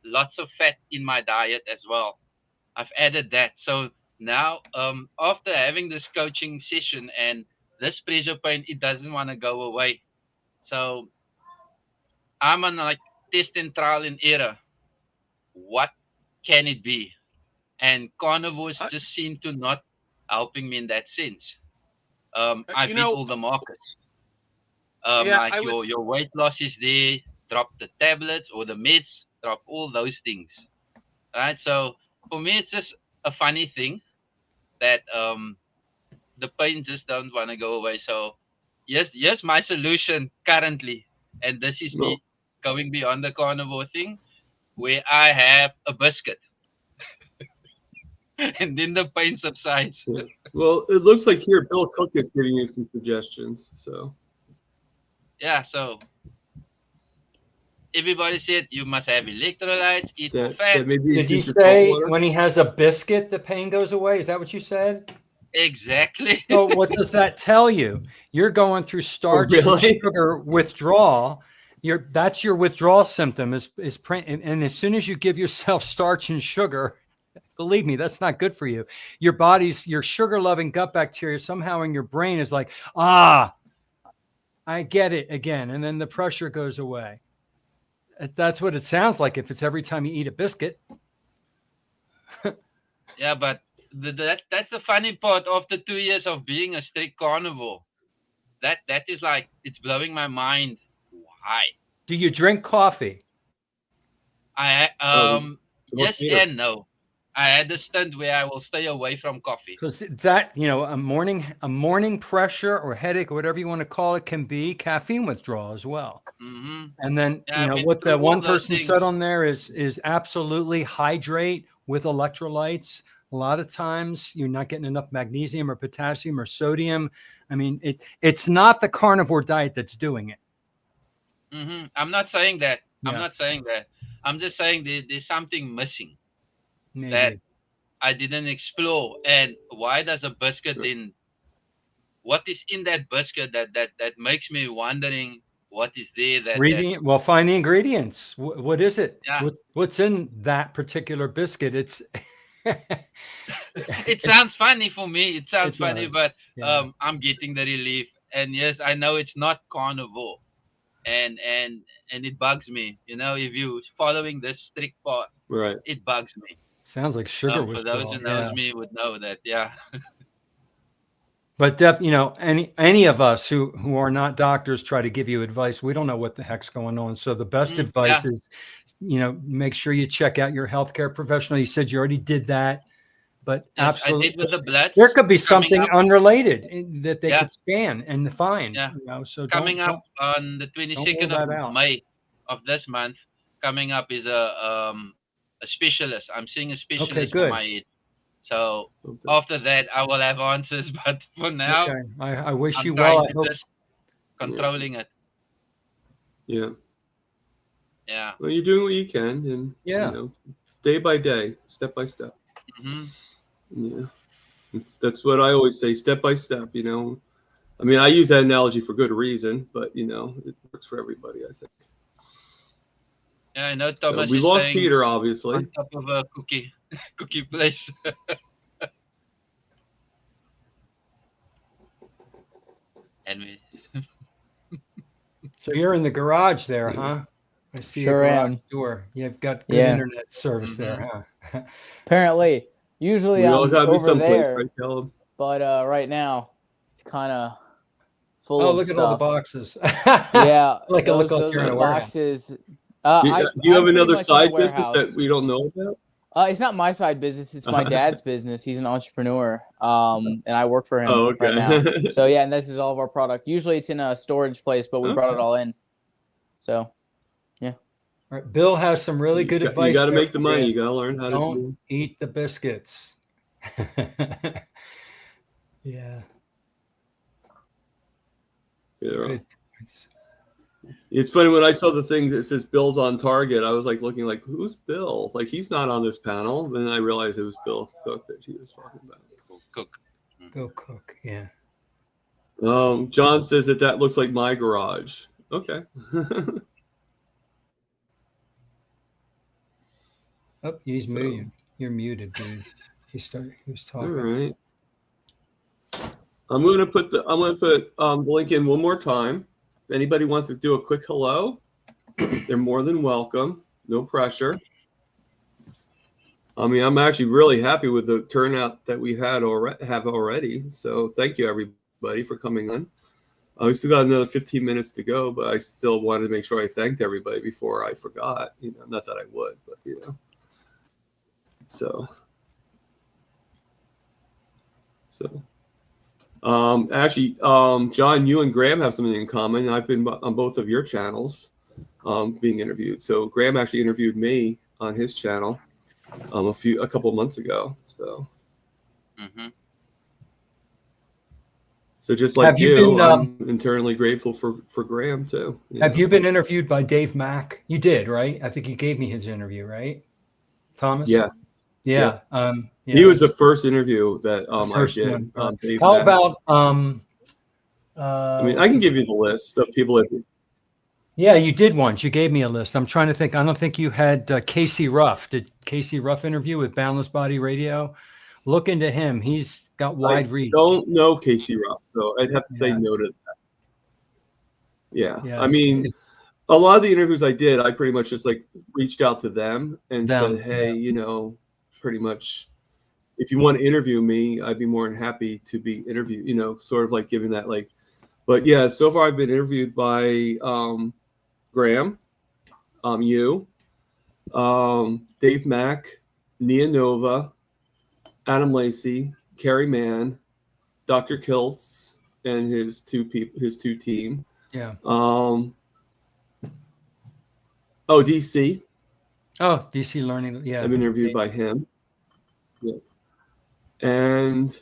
lots of fat in my diet as well. I've added that. So now, after having this coaching session and this pressure pain, it doesn't want to go away. So I'm on like test and trial and error. What can it be? And carnivores just seem to not helping me in that sense. I beat all the markets. Your weight loss is there. Drop the tablets or the meds. Drop all those things. Right. So for me, it's just a funny thing that the pain just don't want to go away. So yes, my solution currently, and this is me going beyond the carnivore thing, where I have a biscuit. And then the pain subsides. Yeah. Well, it looks like here Bill Cook is giving you some suggestions. So yeah, so everybody said you must have electrolytes, eat more fat. Did he say when he has a biscuit the pain goes away? Is that what you said? Exactly. So what does that tell you? You're going through starch and sugar withdrawal. That's your withdrawal symptom and as soon as you give yourself starch and sugar, believe me, that's not good for you. Your sugar-loving gut bacteria somehow in your brain is like, I get it again. And then the pressure goes away. That's what it sounds like if it's every time you eat a biscuit. Yeah, but that's the funny part after 2 years of being a strict carnivore. That is like, it's blowing my mind. Why? Do you drink coffee? Yes and no. I had a stint where I will stay away from coffee. Because that, a morning pressure or headache or whatever you want to call it can be caffeine withdrawal as well. Hmm. And then, Yeah, I've been what through that one all those person things. said on there is absolutely hydrate with electrolytes. A lot of times you're not getting enough magnesium or potassium or sodium. I mean, it's not the carnivore diet that's doing it. Hmm. I'm not saying that. I'm Yeah. not saying that. I'm just saying there's something missing Maybe. that I didn't explore. And why does a biscuit then? What is in that biscuit that makes me wondering what is there that Well, find the ingredients. What is it? Yeah. What's in that particular biscuit? It's it sounds funny for me. It sounds It funny, does. but Yeah. I'm getting the relief. And yes, I know it's not carnivore, and it bugs me. If you following this strict path, Right. it bugs me. Sounds like sugar For those withdrawal. who knows Yeah. me would know that. Yeah. But any of us who are not doctors try to give you advice. We don't know what the heck's going on. So the best Mhm, advice yeah. is, make sure you check out your healthcare professional. You said you already did that, but Yes, absolutely, I did with the blood. there could be coming something up- unrelated that they Yeah. could scan and find. Yeah. So coming up on the rule 22nd that of out. May of this month. Coming up is a specialist. I'm seeing a specialist for good. my head. So Okay. after that, I will have answers. But for now, Okay. I wish I'm you trying well. I to hope. just controlling it. Yeah. Yeah. Well, you're doing what you can, and Yeah. day by day, step by step. Hmm. Yeah, that's what I always say, step by step. I mean, I use that analogy for good reason, but it works for everybody, I think. Yeah, I know So Thomas we is lost staying Peter, obviously. on top of a cookie place. And we, So you're in the garage there, huh? I see Sure a garage am. door. You've got good Yeah. internet service there, huh? Apparently, usually We all I'm gotta be over someplace, there, right, Caleb? but right now it's kind of full Oh, of look stuff. at all the boxes. Yeah, Like it look those like you're in a warehouse. boxes. Do I, you I'm have pretty another much in a side business that warehouse. we don't know about? It's not my side business. It's my dad's business. He's an entrepreneur. And I work for him Oh, okay. right now. So yeah, and this is all of our product. Usually it's in a storage place, but we brought it Okay. all in. So All right, Bill has some really good advice. You got to there make the for money. you. You got to learn how to Don't do. eat the biscuits. Yeah. Good. It's funny when I saw the thing that says Bill's on target. I was like looking like, who's Bill? Like he's not on this panel. Then I realized it was Bill Cook that he was talking about. cook. Go cook. Yeah. John says that looks like my garage. Okay. Oh, he's So- muted. You're muted, dude. He was All talking. right. I'm gonna put the link in one more time. If anybody wants to do a quick hello, they're more than welcome. No pressure. I mean, I'm actually really happy with the turnout that we have already. So thank you everybody for coming on. We still got another 15 minutes to go, but I still wanted to make sure I thanked everybody before I forgot. Not that I would, but So. Actually, John, you and Graham have something in common. I've been on both of your channels being interviewed. So Graham actually interviewed me on his channel a couple months ago. So, so just like Have you been, I'm internally grateful for Graham too. Have you been interviewed by Dave Mack? You did, right? I think you gave me his interview, right, Thomas? Yes. Yeah. He was the first interview that first I did. one. Dave How Mack. about I mean, I can give you the list of people that. Yeah, you did once. You gave me a list. I'm trying to think. I don't think you had Casey Ruff. Did Casey Ruff interview with Boundless Body Radio? Look into him. He's got wide reach. Don't know Casey Ruff, so I'd have to say no to that. Yeah. I mean, a lot of the interviews I did, I pretty much just like reached out to them and said, hey, pretty much, if you want to interview me, I'd be more than happy to be interviewed, sort of like giving that like, but yeah, so far I've been interviewed by Graham, you, Dave Mack, Nia Nova, Adam Lacey, Kerry Mann, Dr. Kiltz, and his two team. Yeah. DC. Oh, DC Learning. Yeah. I'm interviewed by him. Yeah. And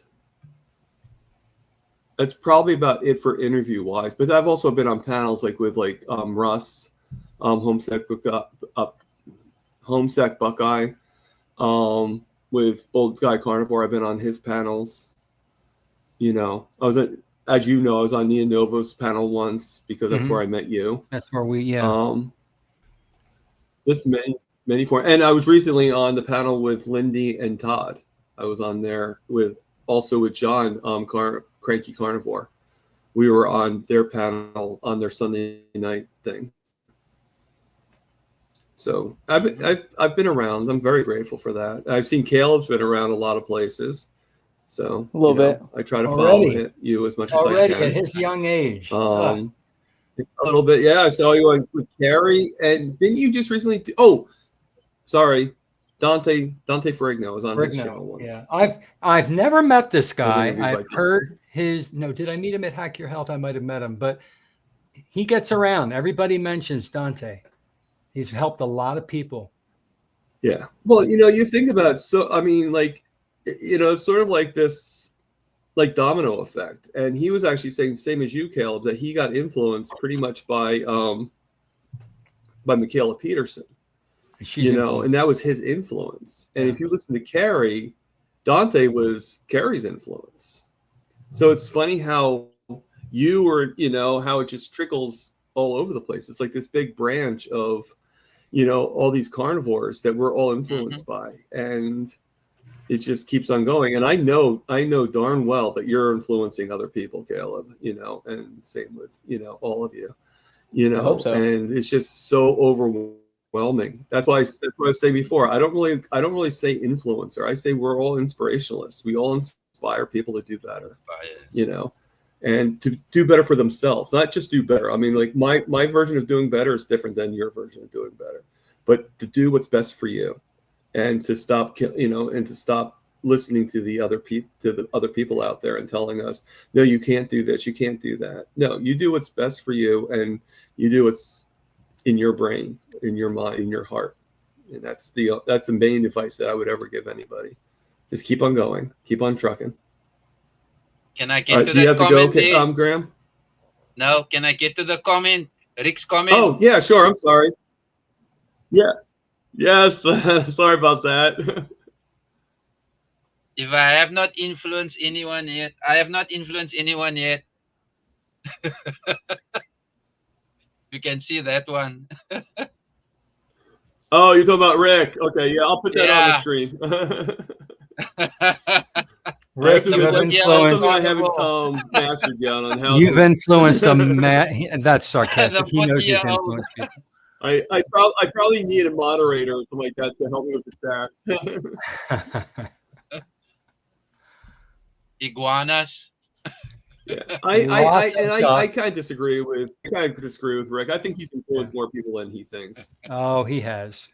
that's probably about it for interview wise. But I've also been on panels like with Russ, Homesec Buckeye, with Old Guy Carnivore. I've been on his panels. You know, as you know, I was on Nia Novo's panel once because that's where I met you. That's where we, Just many for, and I was recently on the panel with Lindy and Todd. I was on there with John, Cranky Carnivore. We were on their panel on their Sunday night thing. So I've been around. I'm very grateful for that. I've seen Caleb's been around a lot of places. So A little bit. I try to Already. follow you as much as I already can. at his young age. A little bit, yeah. I saw you with Carrie, and didn't you just recently? Sorry, Dante Ferrigno was on his channel once. Yeah, I've never met this guy. interviewed by I've heard his. No, did I meet him at Hack Your Health? I might have met him, but he gets around. Everybody mentions Dante. He's helped a lot of people. Yeah. Well, you think about it. So, I mean, it's sort of like this, domino effect. And he was actually saying, same as you, Caleb, that he got influenced pretty much by Michaela Peterson. And that was his influence. And if you listen to Carrie, Dante was Carrie's influence. So it's funny how you were, how it just trickles all over the place. It's like this big branch of, all these carnivores that we're all influenced by. And it just keeps on going. And I know darn well that you're influencing other people, Caleb, and same with, all of you, I hope so. And it's just so overwhelming. That's why I was saying before, I don't really say influencer. I say we're all inspirationalists. We all inspire people to do better, and to do better for themselves, not just do better. I mean, my version of doing better is different than your version of doing better, but to do what's best for you. And to stop, and to stop listening to the other people out there and telling us, no, you can't do this, you can't do that. No, you do what's best for you, and you do what's in your brain, in your mind, in your heart. And that's the main advice that I would ever give anybody. Just keep on going, keep on trucking. Can I get to do you that have to comment? go, Graham? No, can I get to the comment? Rick's comment? Oh, yeah, sure. I'm sorry. Yeah. Yes. Sorry about that. If I have not influenced anyone yet, You can see that one. Oh, you're talking about Rick. Okay, yeah, I'll put that on the screen. Rick, you have influenced. I haven't mastered yet on how You've influenced a man. That's sarcastic. He knows he's influenced people. I probably need a moderator or something like that to help me with the stats. Iguanas. Yeah, I kind of disagree with Rick. I think he's influenced more people than he thinks. Oh, he has.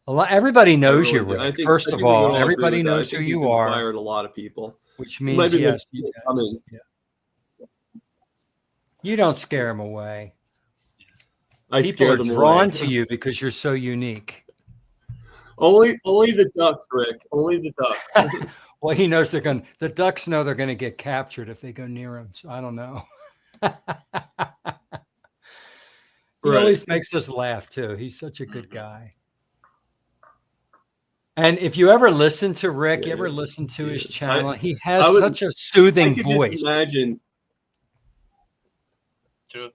Everybody knows you, Rick. First of all, everybody knows who you are. Inspired a lot of people, which means yes, you don't scare them away. People are drawn to you because you're so unique. Only the ducks, Rick. Only the ducks. Well, he knows the ducks know they're going to get captured if they go near him. So I don't know. He always makes us laugh too. He's such a good guy. And if you ever listen to Rick, you ever listen to his channel, he has such a soothing voice. Just imagine. True.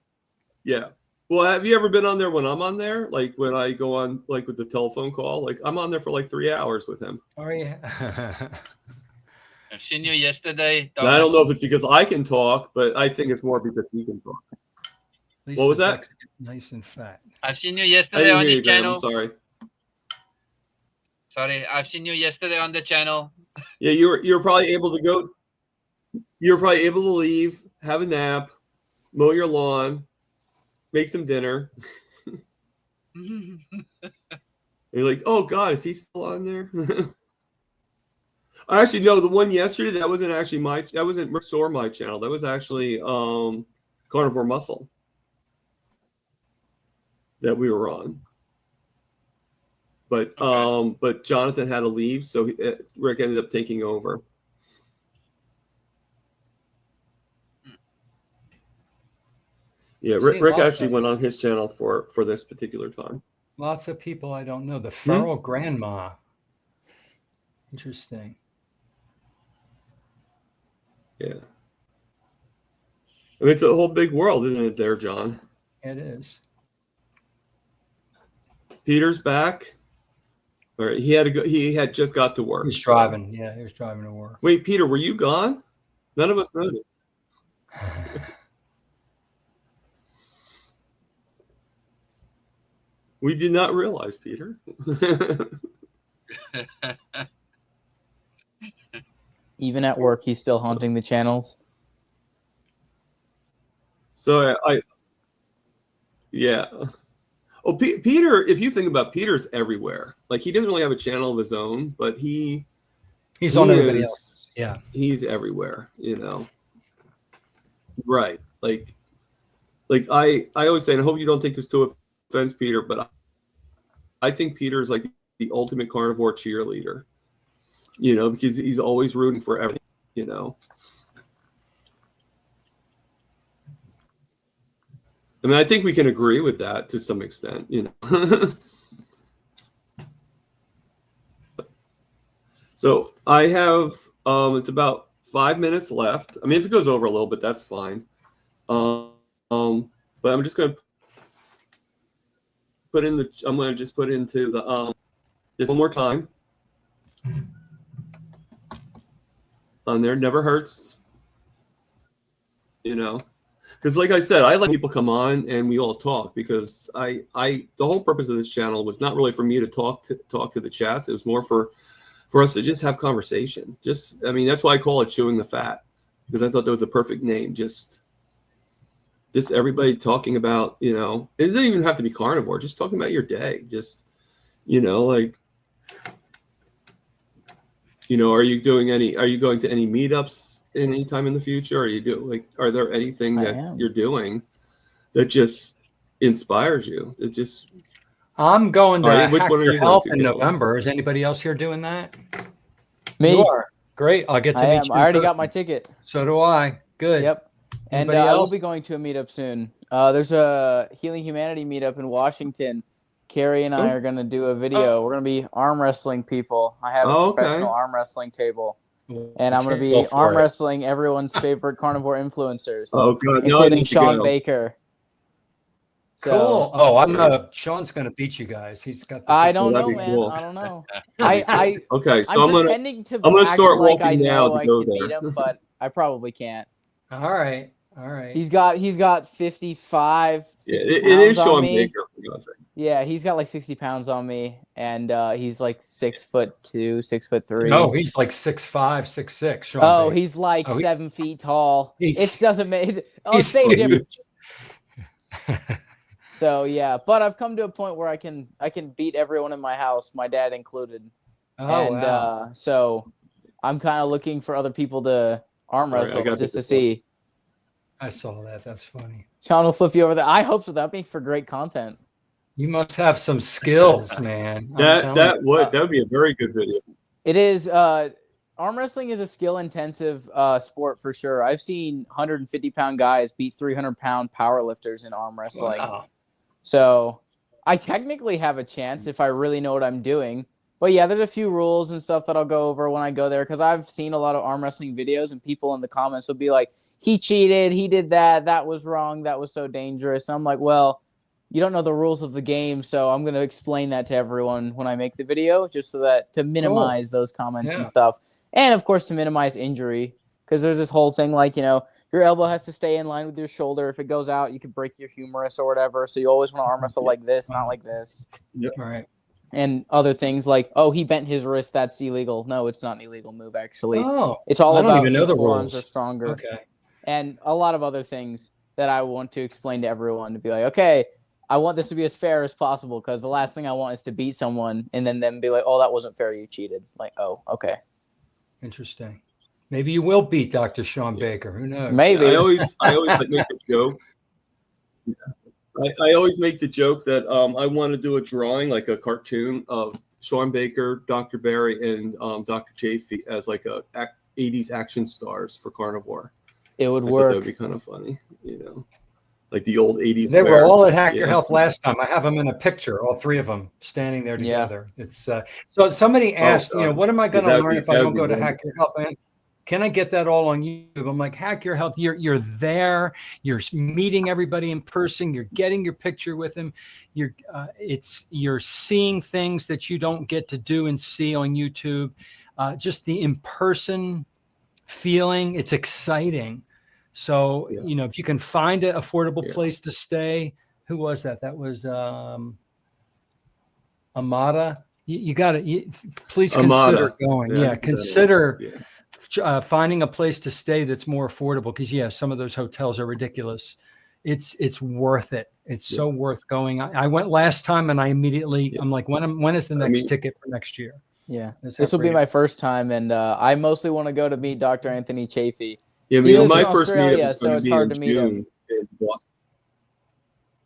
Yeah. Well, have you ever been on there when I'm on there? Like when I go on, like with the telephone call, like I'm on there for like 3 hours with him. Oh yeah. I've seen you yesterday. I don't know if it's because I can talk, but I think it's more because he can talk. What was that? Nice and fat. I've seen you yesterday on his channel. I'm sorry. I've seen you yesterday on the channel. Yeah, you're probably able to go. You're probably able to leave, have a nap, mow your lawn, make some dinner. You're like, oh God, is he still on there? Actually, no, the one yesterday, that wasn't Rick's or my channel. That was actually Carnivore Muscle that we were on. But but Jonathan had to leave, so Rick ended up taking over. Yeah, Rick actually went on his channel for this particular time. Lots of people I don't know. The Feral Grandma. Interesting. Yeah. I mean, it's a whole big world, isn't it there, John? It is. Peter's back. All right, he had to go. He had just got to work. He's driving. Yeah, he was driving to work. Wait, Peter, were you gone? None of us noticed. We did not realize, Peter. Even at work, he's still haunting the channels. So yeah. Oh, Peter, if you think about Peter's everywhere. Like, he doesn't really have a channel of his own, but he's on everybody else. Yeah. He's everywhere, you know. Right. Like I always say, and I hope you don't take this to offense, Peter, but I think Peter's like the ultimate carnivore cheerleader, you know, because he's always rooting for everything, you know. I mean, I think we can agree with that to some extent, you know. So I have, it's about 5 minutes left. I mean, if it goes over a little bit, that's fine. But I'm just going to put in I'm going to just put into the, just one more time. On there, never hurts, you know. Because like I said, I let people come on and we all talk, because the whole purpose of this channel was not really for me to talk to the chats. It was more for us to just have conversation. I mean, that's why I call it Chewing the Fat, because I thought that was a perfect name. Just everybody talking about, you know, it doesn't even have to be carnivore, just talking about your day. Just, you know, like, you know, are you going to any meetups any time in the future? Are there anything that you're doing that just inspires you? It just, I'm going to which one are you help going in to? November. Is anybody else here doing that? Me. You are. Great. I'll get to meet you. I already got my ticket. So do I. Good. Yep. And Anybody I will else? be going to a meetup soon. There's a Healing Humanity meetup in Washington. Carrie and I are going to do a video. We're going to be arm wrestling people. I have a professional arm wrestling table. And I'm going to be arm wrestling everyone's favorite carnivore influencers. Oh, God. Including Sean Baker. So, cool. Oh, Sean's going to beat you guys. He's got the I don't know, be man. cool. I don't know. Okay, so I'm pretending to I'm gonna act start like I walking now know to I go can there. beat him, but I probably can't. All right. He's got 55, 60 it pounds is on Sean me. Baker, for God's sake. Yeah, he's got like 60 pounds on me, and he's like 6'2", 6'3". No, he's like 6'5", 6'6". Sean's Oh, age. he's like 7 feet tall. He's- It doesn't make he's same huge. difference. So yeah, but I've come to a point where I can beat everyone in my house, my dad included. Oh, wow. So I'm kind of looking for other people to arm Sorry, I wrestle got just to this see. I saw that. That's funny. Sean will flip you over there. I hope so. That'd be for great content. You must have some skills, man. That would be a very good video. It is. Arm wrestling is a skill-intensive sport for sure. I've seen 150-pound guys beat 300-pound powerlifters in arm wrestling. Wow. So I technically have a chance if I really know what I'm doing. But yeah, there's a few rules and stuff that I'll go over when I go there, because I've seen a lot of arm wrestling videos and people in the comments will be like, he cheated, he did that, that was wrong, that was so dangerous. And I'm like, well, you don't know the rules of the game, so I'm going to explain that to everyone when I make the video, just so that to minimize those comments and stuff. And of course, to minimize injury, because there's this whole thing like, you know, your elbow has to stay in line with your shoulder. If it goes out, you could break your humerus or whatever. So you always want to arm wrestle like this, not like this. Yep. All right. And other things like, oh, he bent his wrist, that's illegal. No, it's not an illegal move, actually. Oh, it's all I don't about even know whose the forearms rules. are stronger. Okay. And a lot of other things that I want to explain to everyone to be like, okay, I want this to be as fair as possible because the last thing I want is to beat someone and then them be like, "Oh, that wasn't fair. You cheated." Like, oh, okay, Interesting. Maybe you will beat Dr. Sean Yeah. Baker. Who knows? maybe. I always like make the joke. I always make the joke that I want to do a drawing, like a cartoon of Sean Baker, Dr. Barry, and Dr. Chafee as like a 80s action stars for Carnivore. It would I thought work. that would be kind of funny, like the old 80s. They were wear. all at Hack Your Yeah. Health last time. I have them in a picture, all three of them standing there Yeah. together. It's so somebody asked, God. what am I going to That'd learn be- if I that'd don't be go to wonderful. Hack Your Health? And can I get that all on YouTube? I'm like, Hack Your Health. You're there. You're meeting everybody in person. You're getting your picture with them. You're seeing things that you don't get to do and see on YouTube. Just the in-person feeling. It's exciting. So, Yeah. if you can find an affordable Yeah. place to stay, who was that? That was Amada. You got to please consider Amada. going. Yeah, Yeah, consider Yeah. finding a place to stay that's more affordable because some of those hotels are ridiculous. It's worth it. It's so worth going. I went last time and I immediately I'm like, when is the next ticket for next year? Yeah, Is this that will be for my you? first time, and I mostly want to go to meet Dr. Anthony Chafee. Yeah, He lives my in first Australia, meetup is so going to it's be hard in to meet him. June in Boston.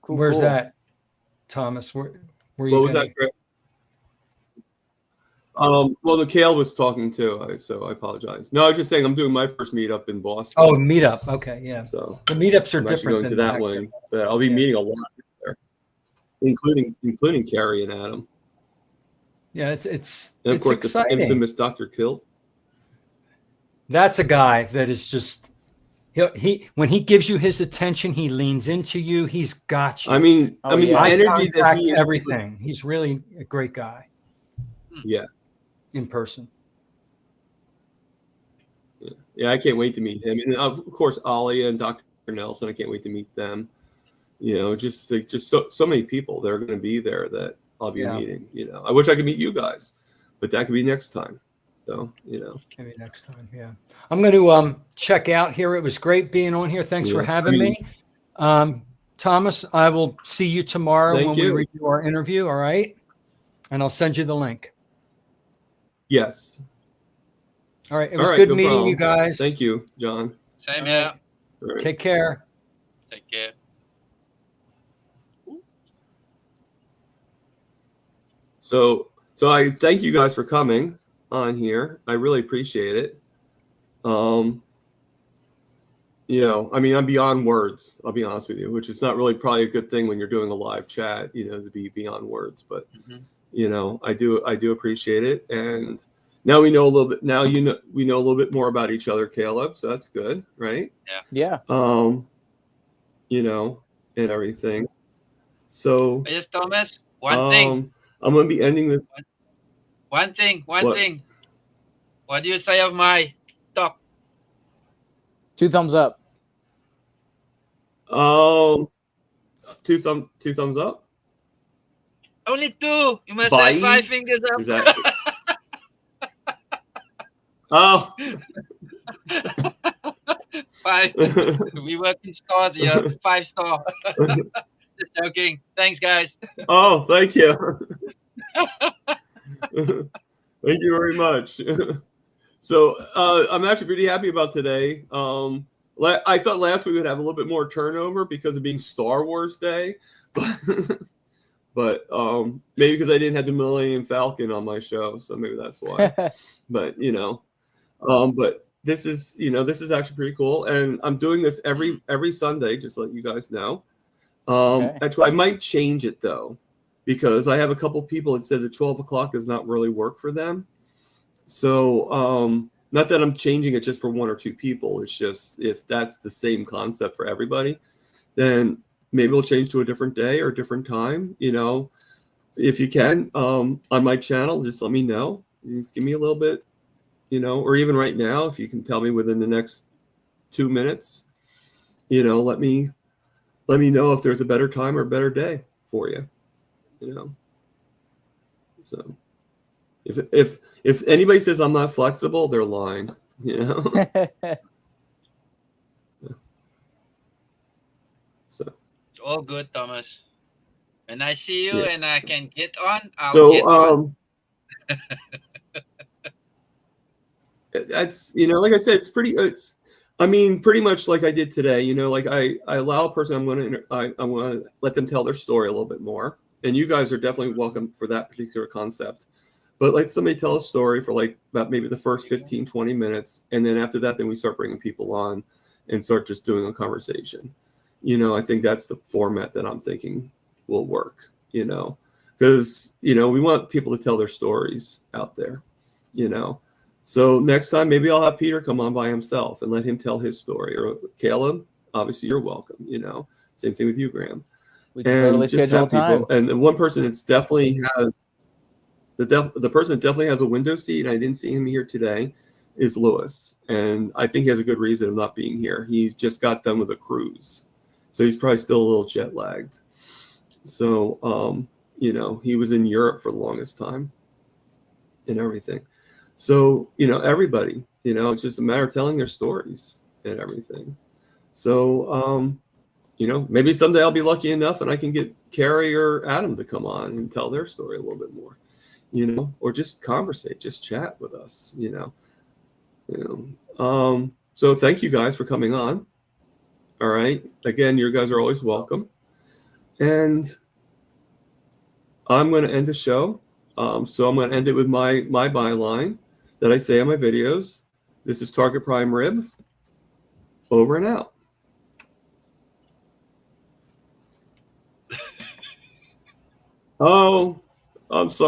Cool, Where's cool. that, Thomas? Where you What was gonna- that, Greg? Well, the Kale was talking too, so I apologize. No, I was just saying I'm doing my first meetup in Boston. Oh, meetup. Okay, yeah. So The meetups are I'm actually different going to than that Hack Your one, but I'll be Yeah. meeting a lot there, including Carrie and Adam, Yeah, it's and of it's course exciting. the infamous Dr. Kilt. That's a guy that is just he when he gives you his attention, he leans into you. He's got you. I mean, Oh, the yeah. Eye energy that contact, he everything. He's really a great guy Yeah, in person. yeah, I can't wait to meet him, and of course Ollie and Dr. Nelson. I can't wait to meet them. Just so many people that are going to be there that I'll be Yeah. meeting. I wish I could meet you guys, but that could be next time. So Maybe next time. Yeah. I'm going to check out here. It was great being on here. Thanks for Yeah. having me. Thomas, I will see you tomorrow Thank when you. we redo our interview. All right. And I'll send you the link. yes. All right. It All was right, good no meeting problem. you guys. Thank you, John. Same All here. right. All right. Take care. Take care. So I thank you guys for coming on here. I really appreciate it. I'm beyond words. I'll be honest with you, which is not really probably a good thing when you're doing a live chat, to be beyond words. But I do appreciate it. And now we know a little bit. Now we know a little bit more about each other, Caleb. So that's good, right? Yeah. And everything. So Yes, Thomas. One thing. I'm gonna be ending this. One thing. What? What do you say of my talk? 2 thumbs up. Two thumbs up. Only 2. You must Bye. have 5 fingers up. Is that? Oh. 5. We work in stars here. 5 star. Just joking. Thanks, guys. Oh, thank you. Thank you very much. So I'm actually pretty happy about today. I thought last week we would have a little bit more turnover because of being Star Wars Day, but maybe because I didn't have the Millennium Falcon on my show, so maybe that's why. But but this is actually pretty cool, and I'm doing this every Sunday, just to let you guys know. Okay. Actually, I might change it though, because I have a couple people that said that 12 o'clock does not really work for them. So not that I'm changing it just for 1 or 2 people. It's just if that's the same concept for everybody, then maybe we'll change to a different day or a different time. If you can, on my channel, just let me know. Just give me a little bit, or even right now, if you can tell me within the next 2 minutes, let me know if there's a better time or a better day for you. So if anybody says I'm not flexible, they're lying. So It's all good, Thomas. When I see you Yeah. and I can get on, I'll So get on. that's, you know, like I said, it's I mean, pretty much like I did today, you know, like I allow a person, I'm going to let them tell their story a little bit more, and you guys are definitely welcome for that particular concept. But let somebody tell a story for like about maybe the first 15, 20 minutes, and then after that, then we start bringing people on and start just doing a conversation. You know, I think that's the format that I'm thinking will work, you know, because, you know, we want people to tell their stories out there, you know. So next time, maybe I'll have Peter come on by himself and let him tell his story. Or Caleb, obviously you're welcome, you know. Same thing with you, Graham. We can And totally just schedule a have people, time. and one person that's definitely has, the person that definitely has a window seat, and I didn't see him here today, is Lewis. And I think he has a good reason of not being here. He's just got done with a cruise. So he's probably still a little jet lagged. So, you know, he was in Europe for the longest time and everything. So, you know, everybody, you know, it's just a matter of telling their stories and everything. So, you know, maybe someday I'll be lucky enough and I can get Carrie or Adam to come on and tell their story a little bit more, you know, or just conversate, just chat with us, you know. So thank you guys for coming on. All right. Again, you guys are always welcome. And I'm going to end the show. So I'm going to end it with my byline that I say on my videos. This is Target Prime Rib. Over and out. Oh, I'm sorry.